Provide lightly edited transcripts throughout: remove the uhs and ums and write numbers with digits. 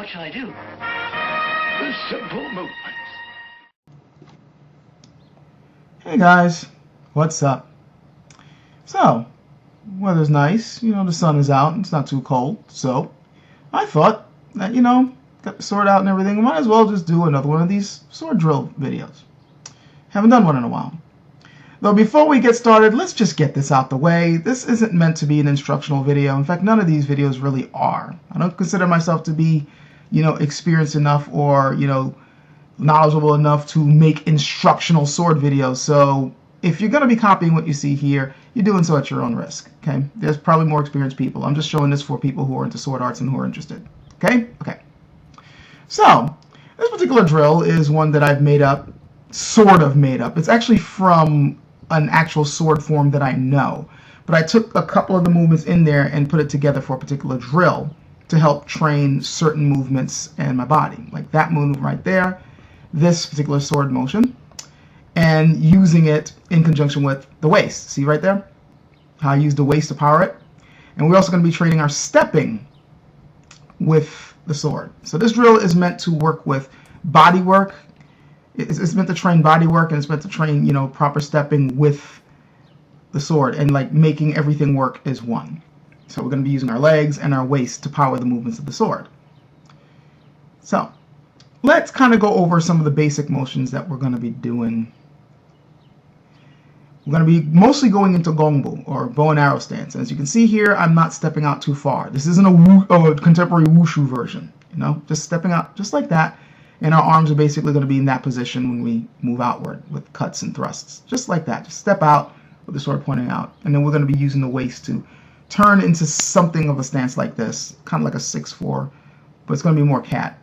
What shall I do? The simple movements. Hey guys, what's up? So, weather's nice, the sun is out, it's not too cold, so I thought that, got the sword out and everything, we might as well just do another one of these sword drill videos. Haven't done one in a while. Though before we get started, let's just get this out the way. This isn't meant to be an instructional video. In fact, none of these videos really are. I don't consider myself to be, experienced enough or, knowledgeable enough to make instructional sword videos. So if you're going to be copying what you see here, you're doing so at your own risk. Okay? There's probably more experienced people. I'm just showing this for people who are into sword arts and who are interested. Okay? Okay. So this particular drill is one that I've made up, sort of made up. It's actually from an actual sword form that I know. But I took a couple of the movements in there and put it together for a particular drill to help train certain movements in my body. Like that move right there, this particular sword motion, and using it in conjunction with the waist. See right there? How I use the waist to power it. And we're also going to be training our stepping with the sword. So this drill is meant to work with body work. It's meant to train body work, and it's meant to train, proper stepping with the sword and like making everything work as one. So we're going to be using our legs and our waist to power the movements of the sword. So let's kind of go over some of the basic motions that we're going to be doing. We're going to be mostly going into gongbu, or bow and arrow stance. As you can see here, I'm not stepping out too far. This isn't a contemporary wushu version, just stepping out just like that. And our arms are basically going to be in that position when we move outward with cuts and thrusts. Just like that. Just step out with the sword pointing out. And then we're going to be using the waist to turn into something of a stance like this. Kind of like a 6-4. But it's going to be more cat.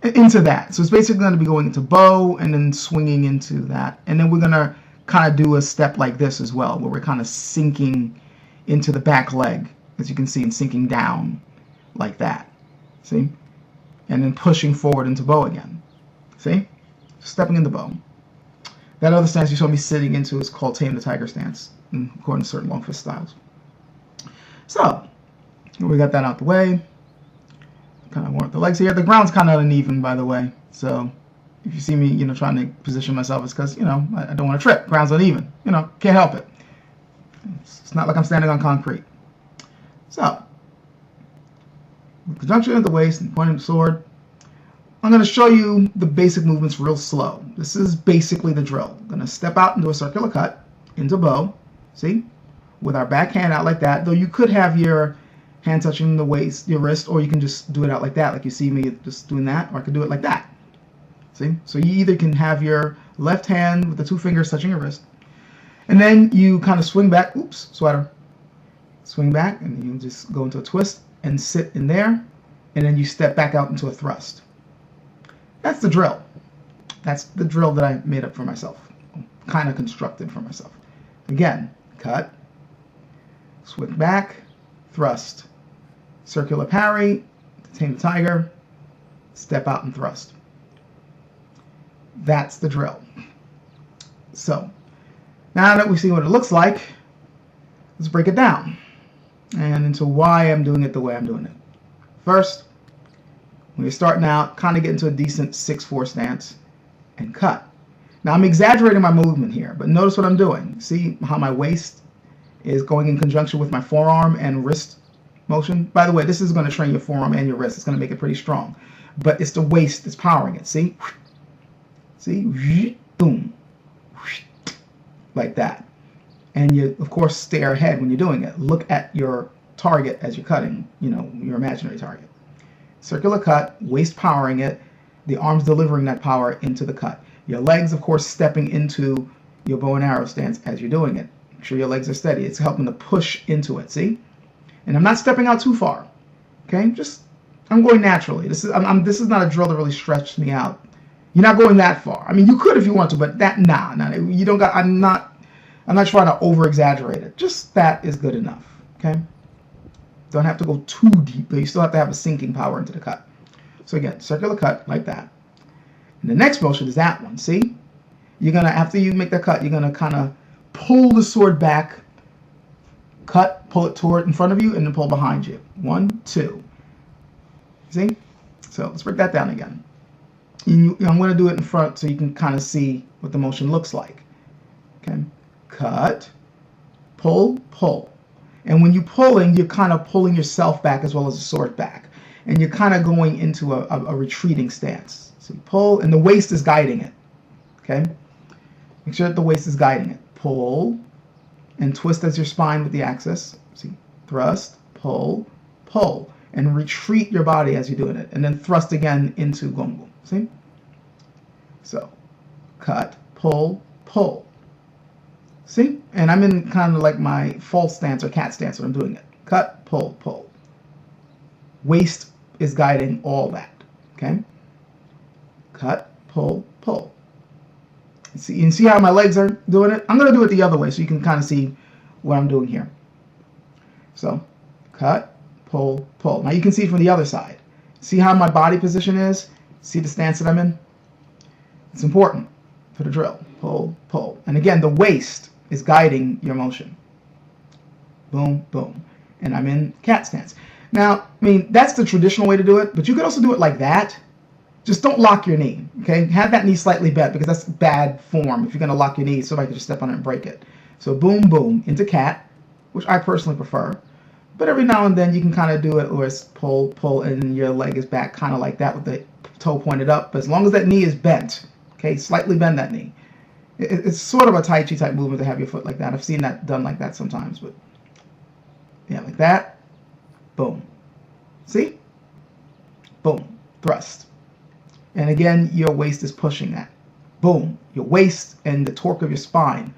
Into that. So it's basically going to be going into bow and then swinging into that. And then we're going to kind of do a step like this as well, where we're kind of sinking into the back leg, as you can see, and sinking down like that. See? And then pushing forward into bow again. See? Stepping into bow. That other stance you saw me sitting into is called Tame the Tiger stance, according to certain long fist styles. So, we got that out the way. Kind of warm the legs here. The ground's kind of uneven, by the way. So, if you see me, trying to position myself, it's because, I don't want to trip. Ground's uneven. Can't help it. It's not like I'm standing on concrete. So, in conjunction at the waist and pointing the sword, I'm going to show you the basic movements real slow. This is basically the drill. I'm going to step out into a circular cut, into bow, see, with our back hand out like that, though you could have your hand touching the waist, your wrist, or you can just do it out like that, like you see me just doing that, or I could do it like that. See? So you either can have your left hand with the 2 fingers touching your wrist, and then you kind of swing back, oops, sweater, swing back, and you just go into a twist and sit in there, and then you step back out into a thrust. That's the drill. That's the drill that I made up for myself, kind of constructed for myself. Again, cut, swing back, thrust, circular parry, tame the tiger, step out and thrust. That's the drill. So, now that we've seen what it looks like, let's break it down and into why I'm doing it the way I'm doing it. First, when you're starting out, kind of get into a decent 6-4 stance and cut. Now I'm exaggerating my movement here, but notice what I'm doing. See how my waist is going in conjunction with my forearm and wrist motion? By the way, this is going to train your forearm and your wrist. It's going to make it pretty strong. But it's the waist that's powering it. See? See? Boom. Like that. And you, of course, stare ahead when you're doing it. Look at your target as you're cutting, your imaginary target. Circular cut, waist powering it, the arms delivering that power into the cut. Your legs, of course, stepping into your bow and arrow stance as you're doing it. Make sure your legs are steady. It's helping to push into it, see? And I'm not stepping out too far, okay? I'm going naturally. This is not a drill that really stretched me out. You're not going that far. I mean, you could if you want to, but you don't got, I'm not trying to over-exaggerate it. Just that is good enough, okay? Don't have to go too deep, but you still have to have a sinking power into the cut. So again, circular cut like that. And the next motion is that one, see? You're going to, after you make that cut, you're going to kind of pull the sword back, cut, pull it toward in front of you, and then pull behind you. 1, 2. See? So let's break that down again. I'm going to do it in front so you can kind of see what the motion looks like. Okay, cut, pull, pull. And when you're pulling, you're kind of pulling yourself back as well as the sword back. And you're kind of going into a retreating stance. So you pull, and the waist is guiding it. Okay, make sure that the waist is guiding it. Pull, and twist as your spine with the axis. See, thrust, pull, pull. And retreat your body as you're doing it. And then thrust again into gongbu. See? So, cut, pull, pull. See? And I'm in kind of like my false stance or cat stance when I'm doing it. Cut, pull, pull. Waist is guiding all that. Okay? Cut, pull, pull. You can see how my legs are doing it? I'm going to do it the other way so you can kind of see what I'm doing here. So, cut, pull, pull. Now you can see from the other side. See how my body position is? See the stance that I'm in? It's important for the drill. Pull, pull. And again, the waist is guiding your motion. Boom, boom. And I'm in cat stance. Now, I mean, that's the traditional way to do it, but you could also do it like that. Just don't lock your knee, okay? Have that knee slightly bent because that's bad form. If you're going to lock your knee, somebody could just step on it and break it. So boom, boom, into cat, which I personally prefer. But every now and then you can kind of do it where it's pull, pull, and your leg is back kind of like that with the toe pointed up. But as long as that knee is bent, okay, slightly bend that knee. It's sort of a Tai Chi type movement to have your foot like that. I've seen that done like that sometimes, but yeah, like that. Boom. See? Boom. Thrust. And again, your waist is pushing that. Boom. Your waist and the torque of your spine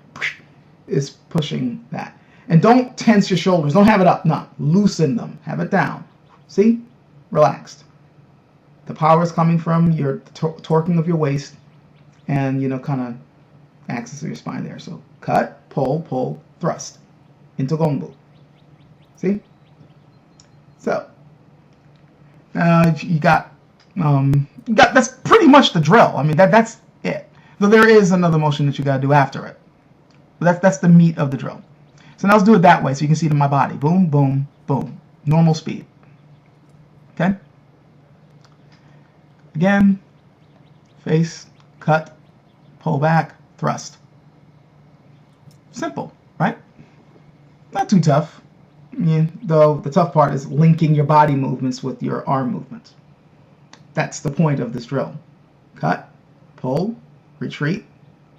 is pushing that. And don't tense your shoulders. Don't have it up. No. Loosen them. Have it down. See? Relaxed. The power is coming from your torquing of your waist and, you know, kind of axis of your spine there. So cut, pull, pull, thrust into gongbu. See? So you got that's pretty much the drill. I mean, that's it. Though there is another motion that you got to do after it. But that's the meat of the drill. So now let's do it that way so you can see it in my body. Boom, boom, boom. Normal speed. Okay? Again, face, cut, pull back, thrust. Simple, right? Not too tough. Yeah, though the tough part is linking your body movements with your arm movements. That's the point of this drill. Cut, pull, retreat,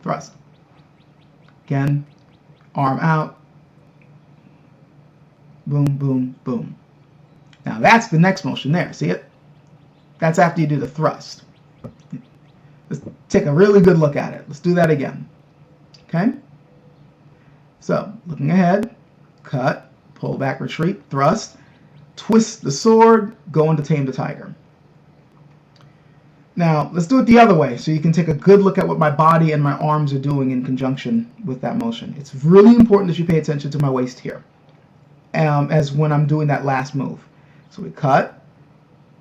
thrust. Again, arm out. Boom, boom, boom. Now that's the next motion there. See it? That's after you do the thrust. Let's take a really good look at it. Let's do that again. Okay? So, looking ahead, cut, pull back, retreat, thrust, twist the sword, go into tame the tiger. Now, let's do it the other way so you can take a good look at what my body and my arms are doing in conjunction with that motion. It's really important that you pay attention to my waist here as when I'm doing that last move. So we cut,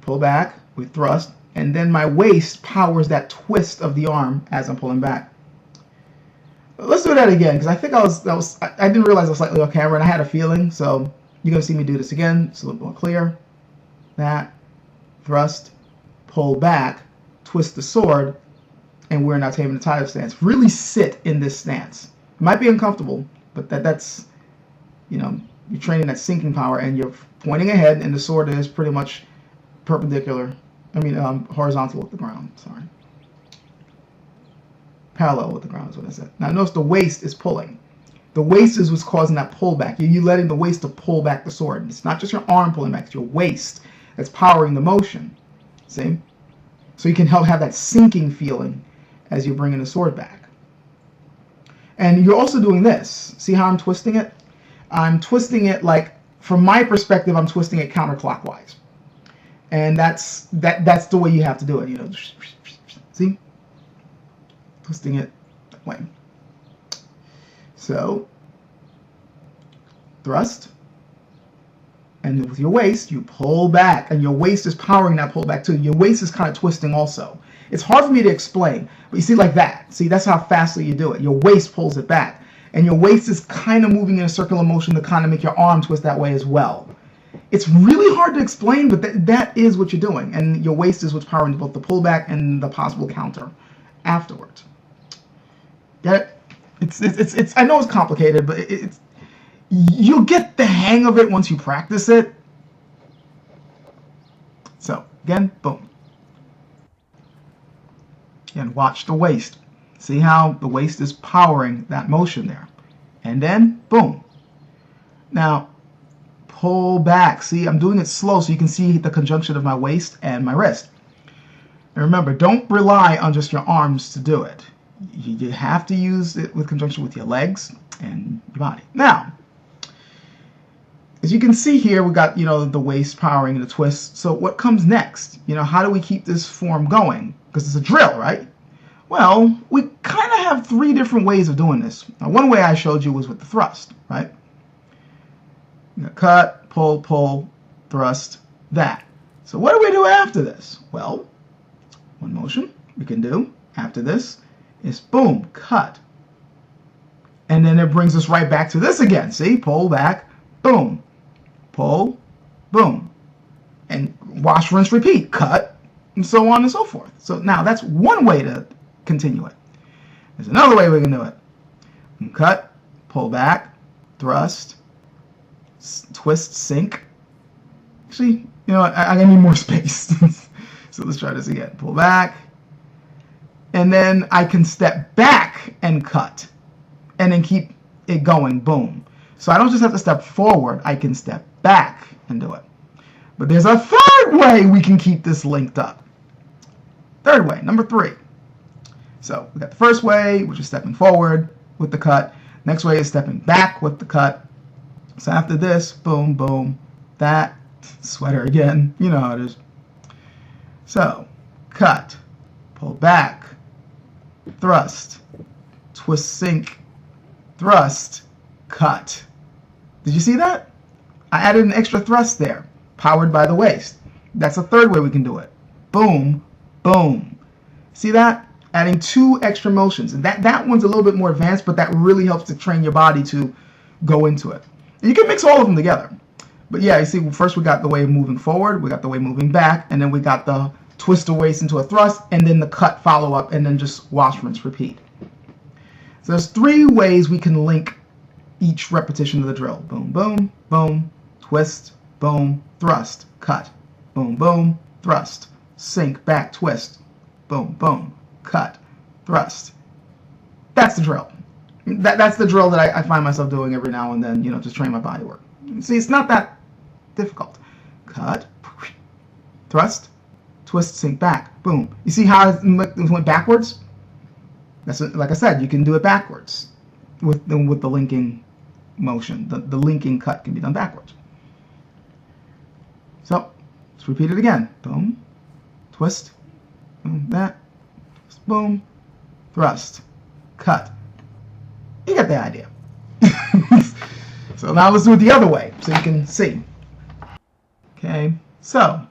pull back, we thrust, and then my waist powers that twist of the arm as I'm pulling back. Let's do that again because I think I didn't realize I was slightly off camera and I had a feeling, so you're going to see me do this again. It's a little more clear. That, thrust, pull back, twist the sword, and we're now taming the tiger stance. Really sit in this stance. It might be uncomfortable, but that's, you know, you're training that sinking power and you're pointing ahead and the sword is pretty much perpendicular. I mean, horizontal with the ground, sorry. Parallel with the ground is what I said. Now notice the waist is pulling. The waist is what's causing that pullback. You're letting the waist to pull back the sword. It's not just your arm pulling back, it's your waist that's powering the motion. See? So you can have that sinking feeling as you're bringing the sword back. And you're also doing this. See how I'm twisting it? I'm twisting it like, from my perspective, I'm twisting it counterclockwise. And that's the way you have to do it, you know. See? Twisting it that way. So, thrust. And with your waist, you pull back. And your waist is powering that pull back too. Your waist is kind of twisting also. It's hard for me to explain. But you see, like that. See, that's how fastly you do it. Your waist pulls it back. And your waist is kind of moving in a circular motion to kind of make your arm twist that way as well. It's really hard to explain, but that is what you're doing. And your waist is what's powering both the pullback and the possible counter afterwards. Get it? It's I know it's complicated, but you'll get the hang of it once you practice it. So, again, boom. And watch the waist. See how the waist is powering that motion there. And then, boom. Now, pull back. See, I'm doing it slow so you can see the conjunction of my waist and my wrist. And remember, don't rely on just your arms to do it. You have to use it with conjunction with your legs and your body. Now, as you can see here, we got, the waist powering the twist. So what comes next? How do we keep this form going? Because it's a drill, right? Well, we kind of have 3 different ways of doing this. Now, one way I showed you was with the thrust, right? Cut, pull, thrust, that. So what do we do after this? Well, one motion we can do after this is boom, cut. And then it brings us right back to this again. See, pull back, boom, pull, boom. And wash, rinse, repeat, cut, and so on and so forth. So now that's one way to continue it. There's another way we can do it. Cut, pull back, thrust, twist, sink. Actually, I need more space. So let's try this again. Pull back. And then I can step back and cut. And then keep it going. Boom. So I don't just have to step forward. I can step back and do it. But there's a third way we can keep this linked up. Third way, number 3. So we got the first way, which is stepping forward with the cut. Next way is stepping back with the cut. So after this, boom, boom, that, sweater again. You know how it is. So, cut, pull back, thrust, twist, sink, thrust, cut. Did you see that? I added an extra thrust there, powered by the waist. That's a third way we can do it. Boom, boom. See that? Adding 2 extra motions. And that one's a little bit more advanced, but that really helps to train your body to go into it. And you can mix all of them together. But yeah, you see, first we got the way of moving forward, we got the way moving back, and then we got the twist the waist into a thrust, and then the cut follow up, and then just wash, rinse, repeat. So there's 3 ways we can link each repetition of the drill. Boom, boom, boom, twist, boom, thrust, cut. Boom, boom, thrust, sink, back, twist. Boom, boom, cut, thrust. That's the drill. That's the drill that I find myself doing every now and then, just train my body work. See, it's not that difficult. Cut, thrust, twist, sink, back, boom. You see how it went backwards? That's like I said, you can do it backwards with the linking motion. The linking cut can be done backwards. So let's repeat it again. Boom, twist, boom, that, twist, boom, thrust, cut. You get the idea. So now let's do it the other way so you can see. Okay, so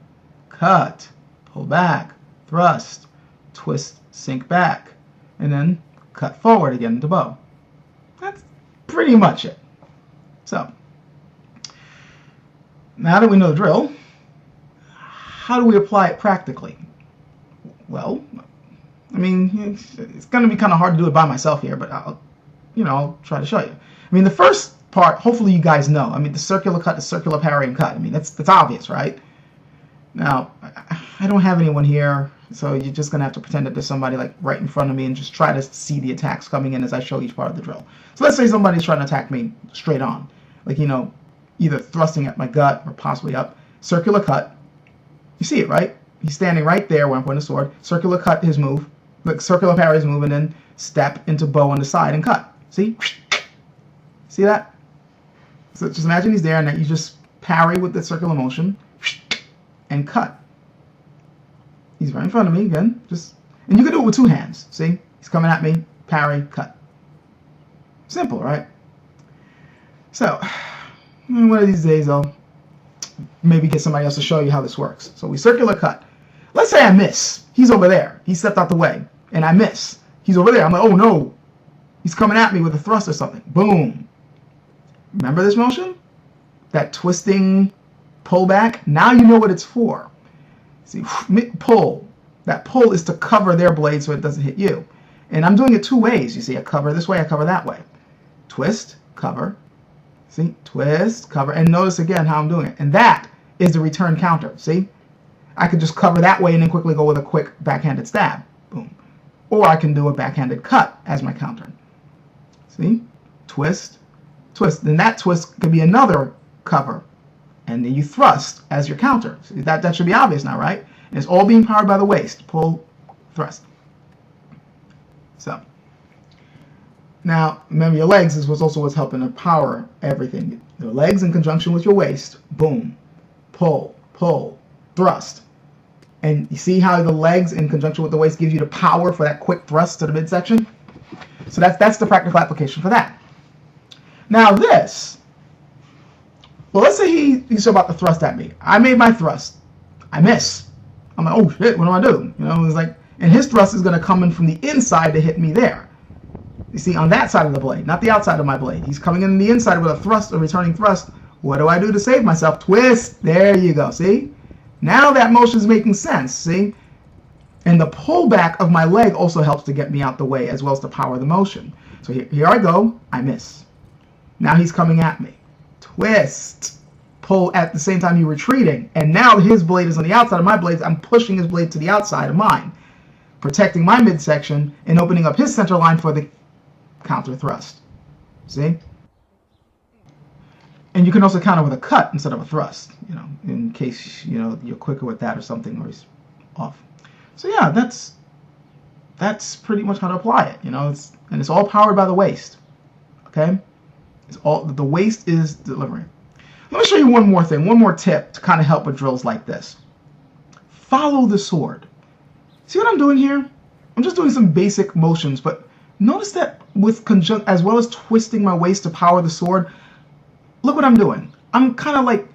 cut, pull back, thrust, twist, sink back, and then cut forward again into bow. That's pretty much it. So now that we know the drill, how do we apply it practically? Well, I mean, it's going to be kind of hard to do it by myself here, but I'll try to show you. I mean, the first part, hopefully you guys know. I mean, the circular cut, the circular parry and cut. I mean, that's obvious, right? Now, I don't have anyone here, so you're just going to have to pretend that there's somebody like right in front of me and just try to see the attacks coming in as I show each part of the drill. So let's say somebody's trying to attack me straight on. Like, either thrusting at my gut or possibly up. Circular cut. You see it, right? He's standing right there where I'm pointing the sword. Circular cut, his move. Like, circular parry, his move, and then step into bow on the side and cut. See? See that? So just imagine he's there and that you just parry with the circular motion and cut. He's right in front of me again. And you can do it with 2 hands. See? He's coming at me, parry, cut. Simple, right? So, one of these days I'll maybe get somebody else to show you how this works. So we circular cut. Let's say I miss. He's over there. He stepped out the way. And I miss. He's over there. I'm like, oh no. He's coming at me with a thrust or something. Boom. Remember this motion? That twisting pull back. Now you know what it's for. See, pull. That pull is to cover their blade so it doesn't hit you. And I'm doing it two ways. You see, I cover this way, I cover that way. Twist, cover. See, twist, cover. And notice again how I'm doing it. And that is the return counter. See? I could just cover that way and then quickly go with a quick backhanded stab. Boom. Or I can do a backhanded cut as my counter. See? Twist, twist. Then that twist could be another cover. And then you thrust as your counter. See, that should be obvious now, right? And it's all being powered by the waist. Pull, thrust. So. Now, remember your legs is what's helping to power everything. Your legs in conjunction with your waist. Boom. Pull, pull, thrust. And you see how the legs in conjunction with the waist gives you the power for that quick thrust to the midsection? So that's the practical application for that. Now this, well, let's say he's about to thrust at me. I made my thrust. I miss. I'm like, oh shit, what do I do? You know, it's like, and his thrust is going to come in from the inside to hit me there. You see, on that side of the blade, not the outside of my blade. He's coming in the inside with a thrust, a returning thrust. What do I do to save myself? Twist. There you go. See? Now that motion is making sense. See? And the pullback of my leg also helps to get me out the way as well as to power the motion. So here I go. I miss. Now he's coming at me. Twist. Pull at the same time you're retreating. And now his blade is on the outside of my blades. I'm pushing his blade to the outside of mine, protecting my midsection and opening up his center line for the counter thrust. See? And you can also counter with a cut instead of a thrust, you know, in case, you know, you're quicker with that or something, or he's off. So yeah, that's pretty much how to apply it, you know, it's all powered by the waist. Okay? It's all the waist is delivering. Let me show you one more thing, one more tip to kind of help with drills like this. Follow the sword. See what I'm doing here? I'm just doing some basic motions, but notice that with as well as twisting my waist to power the sword, look what I'm doing. I'm kind of like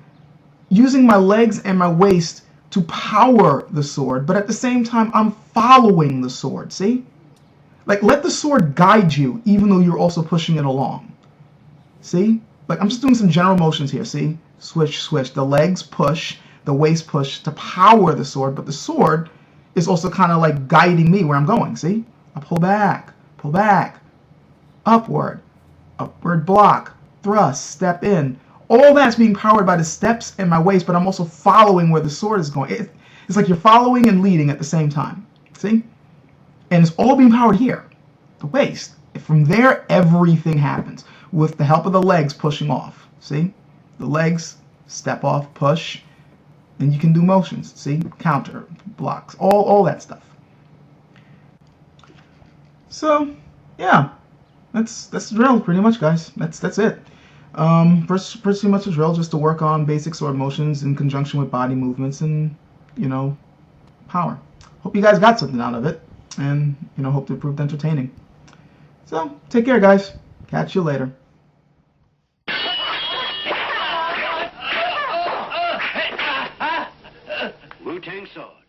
using my legs and my waist to power the sword, but at the same time, I'm following the sword, see? Like, let the sword guide you, even though you're also pushing it along. See? Like, I'm just doing some general motions here, see? Swish, swish. The legs push, the waist push to power the sword, but the sword is also kind of like guiding me where I'm going, see? I pull back, upward block, thrust, step in. All that's being powered by the steps in my waist, but I'm also following where the sword is going. It's like you're following and leading at the same time. See? And it's all being powered here, the waist. From there, everything happens with the help of the legs pushing off. See? The legs step off, push, and you can do motions. See? Counter, blocks, all that stuff. So, yeah. That's the drill, pretty much, guys. That's it. Pretty much a drill just to work on basic sword motions in conjunction with body movements and, you know, power. Hope you guys got something out of it, and, you know, hope it proved entertaining. So, take care, guys. Catch you later. Wu-Tang Sword.